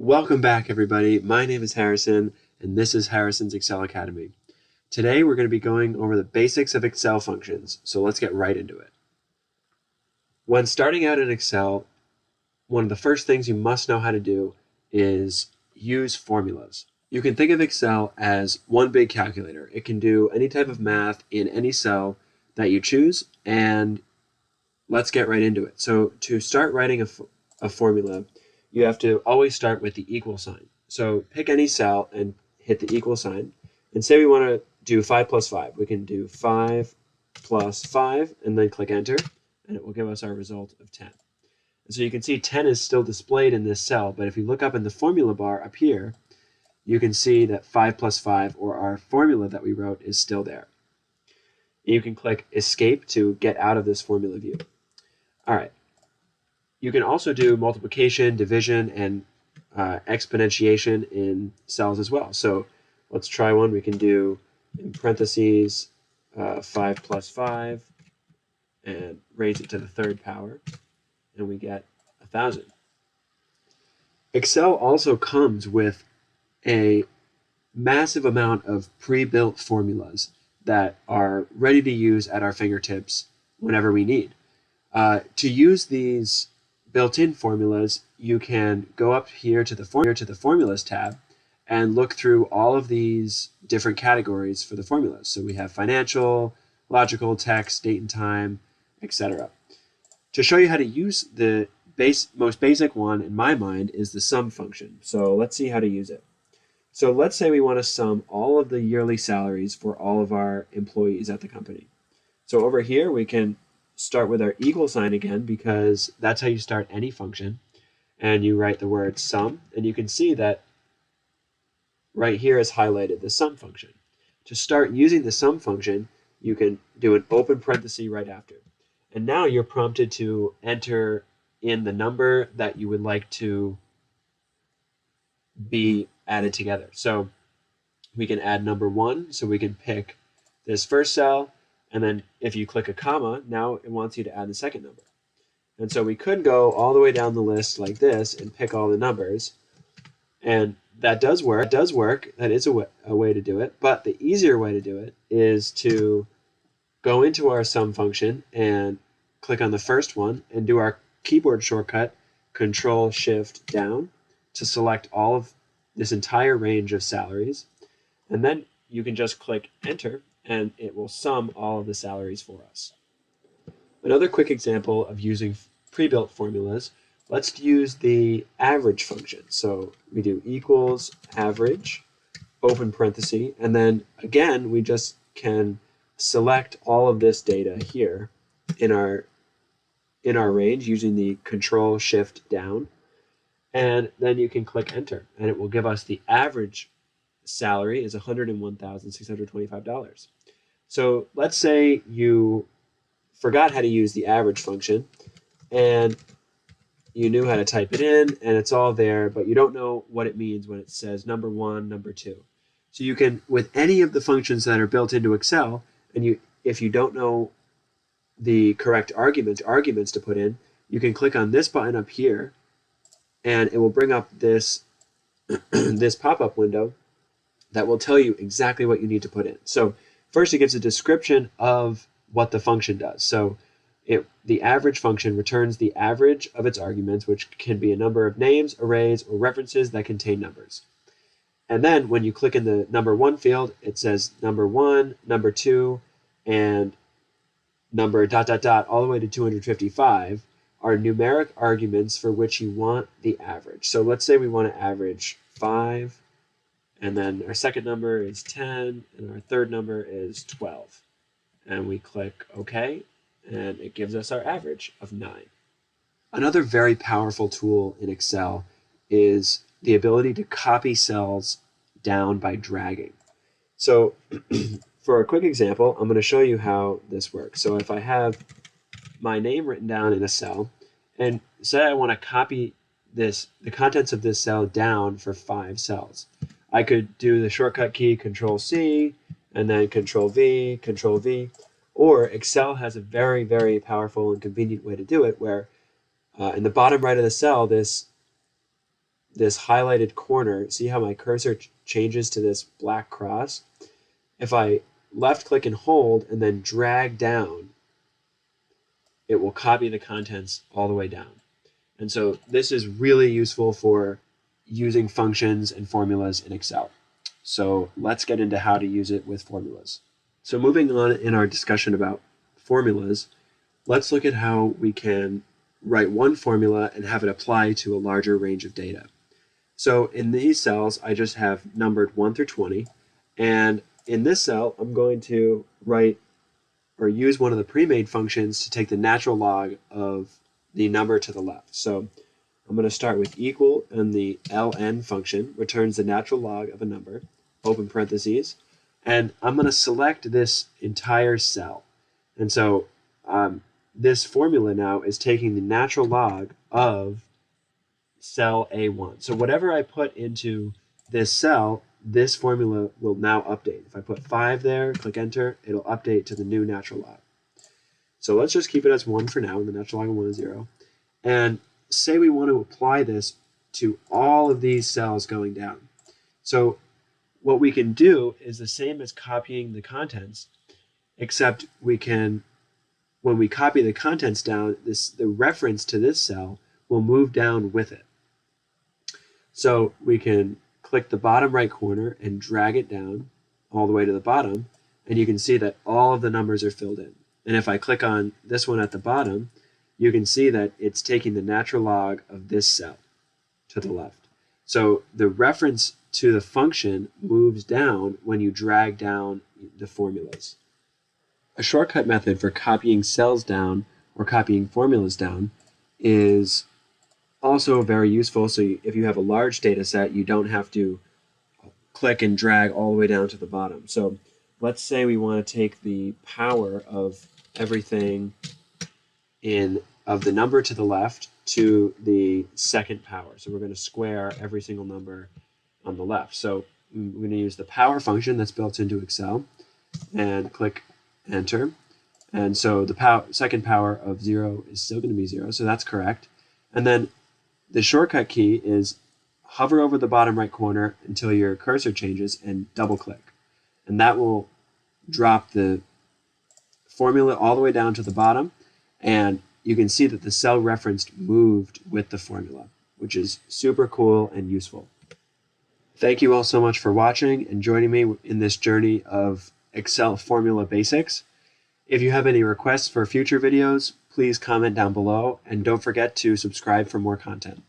Welcome back, everybody. My name is Harrison, and this is Harrison's Excel Academy. Today, we're going to be going over the basics of Excel functions, so let's get right into it. When starting out in Excel, one of the first things you must know how to do is use formulas. You can think of Excel as one big calculator. It can do any type of math in any cell that you choose, and let's get right into it. So to start writing a formula, you have to always start with the equal sign. So pick any cell and hit the equal sign. And say we want to do 5 plus 5. We can do 5 plus 5 and then click enter, and it will give us our result of 10. And so you can see 10 is still displayed in this cell, but if you look up in the formula bar up here, you can see that 5 plus 5, or our formula that we wrote, is still there. You can click escape to get out of this formula view. All right. You can also do multiplication, division, and exponentiation in cells as well. So let's try one. We can do, in parentheses, 5 plus 5, and raise it to the third power, and we get 1,000. Excel also comes with a massive amount of pre-built formulas that are ready to use at our fingertips whenever we need. To use these built-in formulas, you can go up here to the Formulas tab and look through all of these different categories for the formulas. So we have financial, logical, text, date and time, etc. To show you how to use the most basic one, in my mind, is the sum function. So let's see how to use it. So let's say we want to sum all of the yearly salaries for all of our employees at the company. So over here, we can start with our equal sign again, because that's how you start any function. And you write the word sum, and you can see that right here is highlighted, the sum function. To start using the sum function, you can do an open parenthesis right after. And now you're prompted to enter in the number that you would like to be added together. So we can add number 1, so we can pick this first cell, and then if you click a comma, now it wants you to add the second number. And so we could go all the way down the list like this and pick all the numbers, and that does work. That is a way to do it, but the easier way to do it is to go into our sum function and click on the first one and do our keyboard shortcut Control-Shift-Down to select all of this entire range of salaries, and then you can just click enter and it will sum all of the salaries for us. Another quick example of using pre-built formulas, let's use the average function. So we do equals average, open parenthesis, and then again, we just can select all of this data here in our range using the Control-Shift-Down, and then you can click enter, and it will give us the average salary is $101,625. So let's say you forgot how to use the average function and you knew how to type it in and it's all there, but you don't know what it means when it says number 1, number 2. So you can, with any of the functions that are built into Excel, and if you don't know the correct arguments to put in, you can click on this button up here and it will bring up this this pop-up window that will tell you exactly what you need to put in. So first, it gives a description of what the function does. So the average function returns the average of its arguments, which can be a number of names, arrays, or references that contain numbers. And then when you click in the number 1 field, it says number 1, number 2, and number ... all the way to 255 are numeric arguments for which you want the average. So let's say we want to average 5, and then our second number is 10, and our third number is 12. And we click OK, and it gives us our average of 9. Another very powerful tool in Excel is the ability to copy cells down by dragging. So for a quick example, I'm going to show you how this works. So if I have my name written down in a cell, and say I want to copy the contents of this cell down for 5 cells, I could do the shortcut key Control-C and then Control-V, Control-V, or Excel has a very, very powerful and convenient way to do it where in the bottom right of the cell, this this highlighted corner, see how my cursor changes to this black cross? If I left click and hold and then drag down, it will copy the contents all the way down. And so this is really useful for using functions and formulas in Excel. So let's get into how to use it with formulas. So moving on in our discussion about formulas, let's look at how we can write one formula and have it apply to a larger range of data. So in these cells, I just have numbered 1 through 20. And in this cell, I'm going to write or use one of the pre-made functions to take the natural log of the number to the left. So I'm going to start with equal, and the ln function returns the natural log of a number, open parentheses, and I'm going to select this entire cell. And so this formula now is taking the natural log of cell A1. So whatever I put into this cell, this formula will now update. If I put 5 there, click enter, it'll update to the new natural log. So let's just keep it as 1 for now, and the natural log of 1 is 0. And say we want to apply this to all of these cells going down. So what we can do is the same as copying the contents, except we can, when we copy the contents down, the reference to this cell will move down with it. So we can click the bottom right corner and drag it down all the way to the bottom, and you can see that all of the numbers are filled in. And if I click on this one at the bottom, you can see that it's taking the natural log of this cell to the left. So the reference to the function moves down when you drag down the formulas. A shortcut method for copying cells down or copying formulas down is also very useful. So if you have a large data set, you don't have to click and drag all the way down to the bottom. So let's say we want to take the power of everything of the number to the left to the second power. So we're going to square every single number on the left. So we're going to use the power function that's built into Excel and click enter. And so the second power of 0 is still going to be 0, so that's correct. And then the shortcut key is hover over the bottom right corner until your cursor changes and double click. And that will drop the formula all the way down to the bottom, and you can see that the cell referenced moved with the formula, which is super cool and useful. Thank you all so much for watching and joining me in this journey of Excel formula basics. If you have any requests for future videos, please comment down below, and don't forget to subscribe for more content.